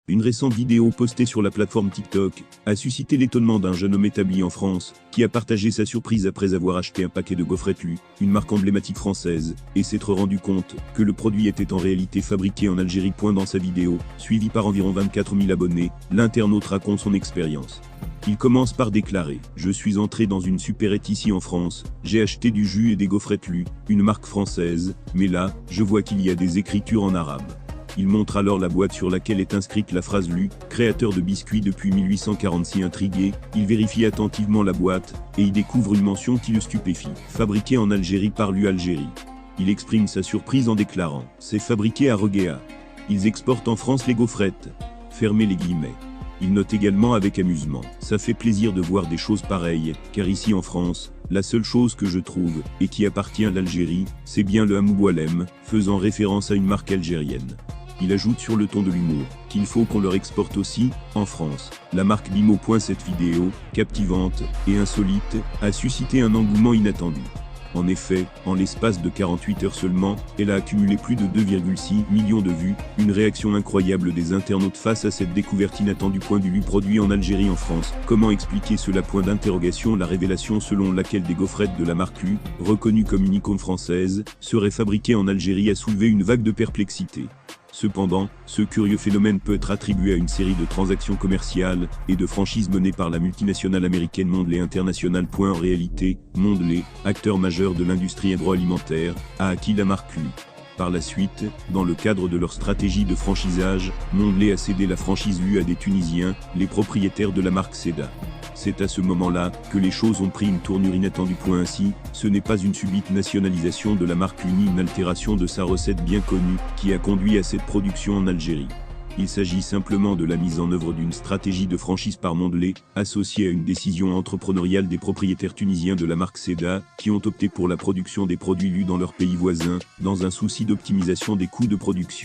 Une récente vidéo postée sur la plateforme TikTok a suscité l'étonnement d'un jeune homme établi en France qui a partagé sa surprise après avoir acheté un paquet de gaufrettes Lu, une marque emblématique française, et s'être rendu compte que le produit était en réalité fabriqué en Algérie. Dans sa vidéo, suivie par environ 24 000 abonnés, l'internaute raconte son expérience. Il commence par déclarer « Je suis entré dans une supérette ici en France, j'ai acheté du jus et des gaufrettes Lu, une marque française, mais là, je vois qu'il y a des écritures en arabe. » Il montre alors la boîte sur laquelle est inscrite la phrase Lu, créateur de biscuits depuis 1846. Intrigué, il vérifie attentivement la boîte, et y découvre une mention qui le stupéfie. Fabriqué en Algérie par Lu Algérie. Il exprime sa surprise en déclarant « C'est fabriqué à Reguéa. Ils exportent en France les gaufrettes. » Fermez les guillemets. Il note également avec amusement « Ça fait plaisir de voir des choses pareilles, car ici en France, la seule chose que je trouve, et qui appartient à l'Algérie, c'est bien le Hamoualem, faisant référence à une marque algérienne. » Il ajoute sur le ton de l'humour qu'il faut qu'on leur exporte aussi, en France. La marque Bimo. Cette vidéo, captivante et insolite, a suscité un engouement inattendu. En effet, en l'espace de 48 heures seulement, elle a accumulé plus de 2,6 millions de vues, une réaction incroyable des internautes face à cette découverte inattendue. Du Lu produit en Algérie en France. Comment expliquer cela? La révélation selon laquelle des gaufrettes de la marque Lu, reconnue comme une icône française, seraient fabriquées en Algérie a soulevé une vague de perplexité. Cependant, ce curieux phénomène peut être attribué à une série de transactions commerciales et de franchises menées par la multinationale américaine Mondelez International. En réalité, Mondelez, acteur majeur de l'industrie agroalimentaire, a acquis la marque Lu. Par la suite, dans le cadre de leur stratégie de franchisage, Mondelez a cédé la franchise Lu à des Tunisiens, les propriétaires de la marque Seda. C'est à ce moment-là que les choses ont pris une tournure inattendue. Ainsi, ce n'est pas une subite nationalisation de la marque Lu ni une altération de sa recette bien connue qui a conduit à cette production en Algérie. Il s'agit simplement de la mise en œuvre d'une stratégie de franchise par Mondelez, associée à une décision entrepreneuriale des propriétaires tunisiens de la marque Seda, qui ont opté pour la production des produits Lu dans leur pays voisin, dans un souci d'optimisation des coûts de production.